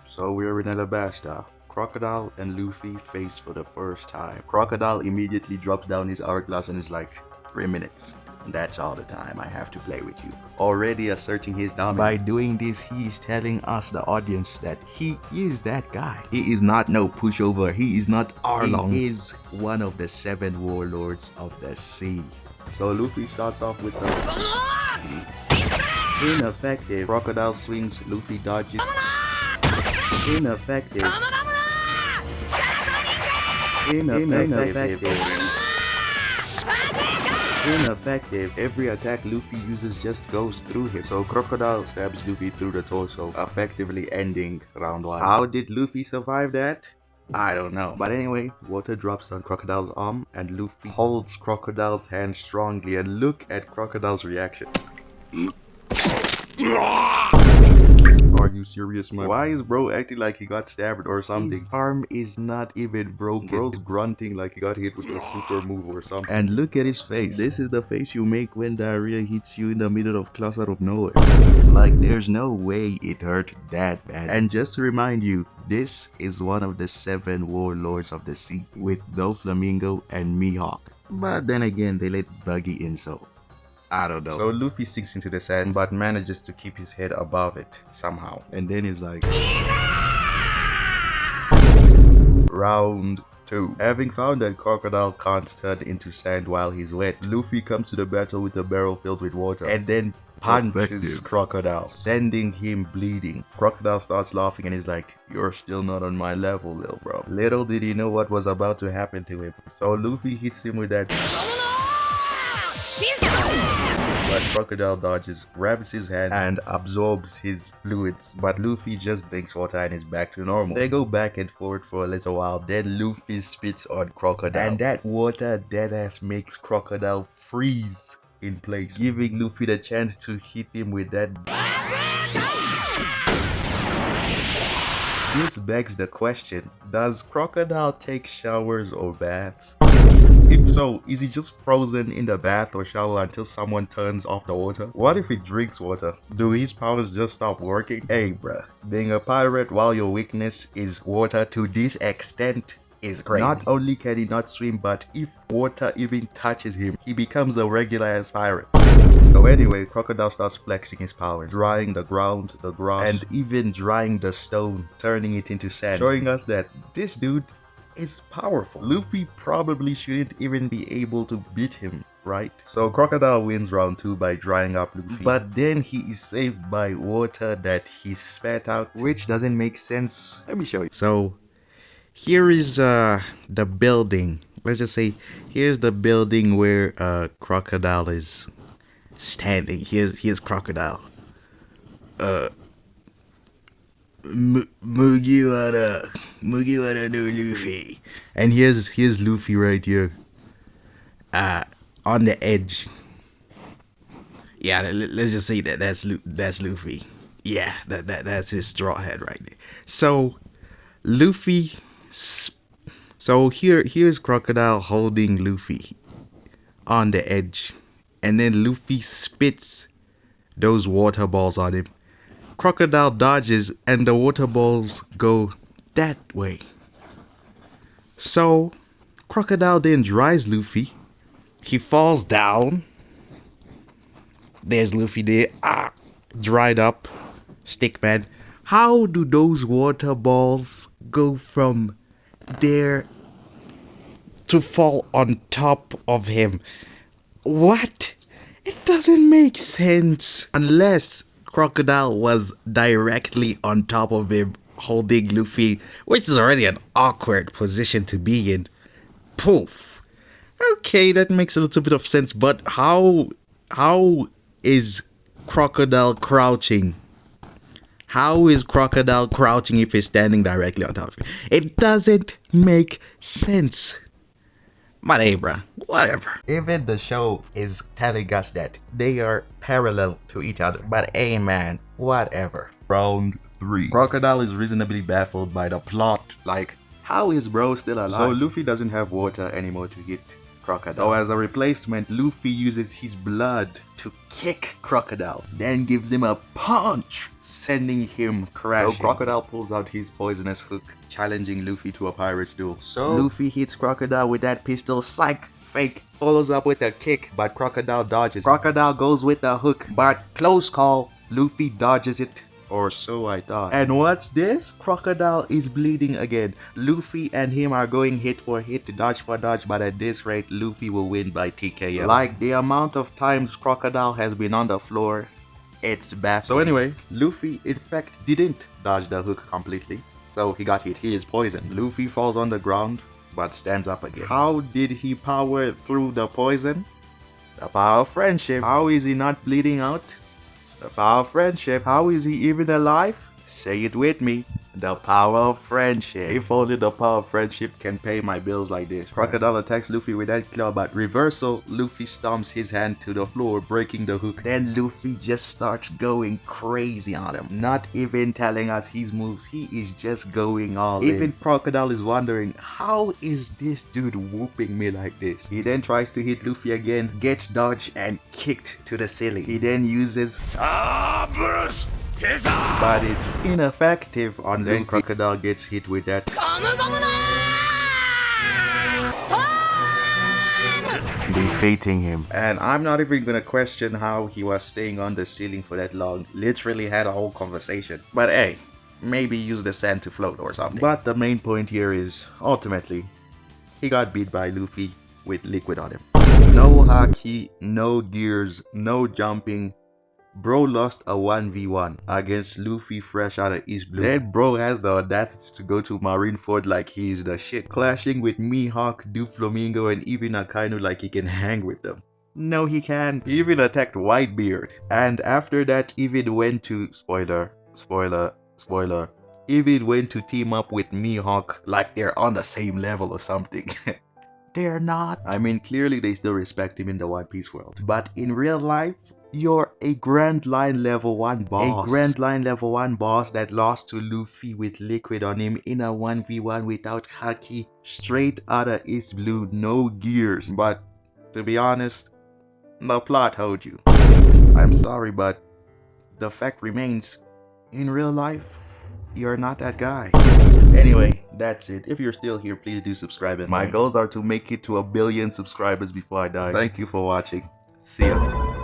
So we're in Alabasta. Crocodile and Luffy face for the first time. Crocodile immediately drops down his hourglass and is like, 3 minutes. That's all the time I have to play with you. Already asserting his dominance. By doing this, he is telling us, the audience, that he is that guy. He is not no pushover. He is not Arlong. He is one of the 7 warlords of the sea. So Luffy starts off with the ineffective. Crocodile swings, Luffy dodges. Ineffective. Ineffective. Every attack Luffy uses just goes through him. So Crocodile stabs Luffy through the torso, effectively ending round 1. How did Luffy survive that? I don't know. But anyway, water drops on Crocodile's arm and Luffy holds Crocodile's hand strongly, and look at Crocodile's reaction. Are you serious, man? Why is bro acting like he got stabbed or something? His arm is not even broken. Bro's grunting like he got hit with a super move or something. And look at his face. This is the face you make when diarrhea hits you in the middle of class out of nowhere. Like, there's no way it hurt that bad. And just to remind you, this is one of the 7 warlords of the sea, with Doflamingo and Mihawk. But then again, they let Buggy in, so I don't know. So Luffy sinks into the sand but manages to keep his head above it somehow. And then he's like, round 2. Having found that Crocodile can't turn into sand while he's wet, Luffy comes to the battle with a barrel filled with water and then punches Crocodile, sending him bleeding. Crocodile starts laughing and is like, you're still not on my level, little bro. Little did he know what was about to happen to him. So Luffy hits him with that. But Crocodile dodges, grabs his hand, and absorbs his fluids. But Luffy just drinks water and is back to normal. They go back and forth for a little while, then Luffy spits on Crocodile. And that water deadass makes Crocodile freeze in place, giving Luffy the chance to hit him with that. This begs the question, does Crocodile take showers or baths? If so, is he just frozen in the bath or shower until someone turns off the water? What if he drinks water? Do his powers just stop working? Hey bruh, being a pirate while your weakness is water to this extent is crazy. Not only can he not swim, but if water even touches him, he becomes a regular ass pirate. So anyway, Crocodile starts flexing his powers, drying the ground, the grass, and even drying the stone, turning it into sand, showing us that this dude is powerful. Luffy probably shouldn't even be able to beat him, right? So Crocodile wins round 2 by drying up Luffy, but then he is saved by water that he spat out, which doesn't make sense. Let me show you. So here is the building. Let's just say here's the building where Crocodile is standing. Here's Crocodile. Mugiwara no Luffy. And here's Luffy right here. On the edge. Yeah, let's just say that's Luffy. Yeah, that's his straw hat right there. So Luffy. So here's Crocodile holding Luffy on the edge, and then Luffy spits those water balls on him. Crocodile dodges and the water balls go that way. So Crocodile then dries Luffy. He falls down. There's Luffy there. Dried up. Stickman. How do those water balls go from there to fall on top of him? What? It doesn't make sense. Unless Crocodile was directly on top of him holding Luffy, which is already an awkward position to be in. Poof. Okay, that makes a little bit of sense, but how is Crocodile crouching? How is Crocodile crouching if he's standing directly on top of him? It doesn't make sense. But hey, bruh, whatever. Even the show is telling us that they are parallel to each other. But hey, man, whatever. Round 3. Crocodile is reasonably baffled by the plot. Like, how is bro still alive? So Luffy doesn't have water anymore to hit Crocodile. So as a replacement, Luffy uses his blood to kick Crocodile, then gives him a punch, sending him crashing. So Crocodile pulls out his poisonous hook, challenging Luffy to a pirate's duel. So Luffy hits Crocodile with that pistol, psych, fake, follows up with a kick, but Crocodile dodges. Crocodile goes with the hook, but close call, Luffy dodges it. Or so I thought. And what's this? Crocodile is bleeding again. Luffy and him are going hit for hit, dodge for dodge, but at this rate, Luffy will win by TKO. Like the amount of times Crocodile has been on the floor, it's baffling. So anyway, Luffy in fact didn't dodge the hook completely. So he got hit. He is poisoned. Luffy falls on the ground, but stands up again. How did he power through the poison? The power of friendship. How is he not bleeding out? The power of friendship. How is he even alive? Say it with me. The power of friendship. If only the power of friendship can pay my bills like this. Crocodile attacks Luffy with that claw, but reversal, Luffy stomps his hand to the floor, breaking the hook. Then Luffy just starts going crazy on him. Not even telling us his moves, he is just going all in. Even Crocodile is wondering, how is this dude whooping me like this? He then tries to hit Luffy again, gets dodged and kicked to the ceiling. He then uses Bruce! But it's ineffective on then Crocodile gets hit with that, defeating him. And I'm not even gonna question how he was staying on the ceiling for that long. Literally had a whole conversation. But hey, maybe use the sand to float or something. But the main point here is, ultimately, he got beat by Luffy with liquid on him. No haki, no gears, no jumping. Bro lost a 1v1 against Luffy fresh out of East Blue. Then bro has the audacity to go to Marineford like he's the shit, clashing with Mihawk, Doflamingo, and even Akainu like he can hang with them. No, he can't. He even attacked Whitebeard. And after that, even went to, spoiler, even went to team up with Mihawk like they're on the same level or something. They're not. I mean, clearly they still respect him in the One Piece world. But in real life, you're a Grand Line level 1 boss. A Grand Line level 1 boss that lost to Luffy with liquid on him in a 1v1 without haki, straight out of East Blue, no gears. But to be honest, the plot hold you. I'm sorry, but the fact remains, in real life, you're not that guy. Anyway, that's it. If you're still here, please do subscribe. And my goals are to make it to 1 billion subscribers before I die. Thank you for watching. See ya.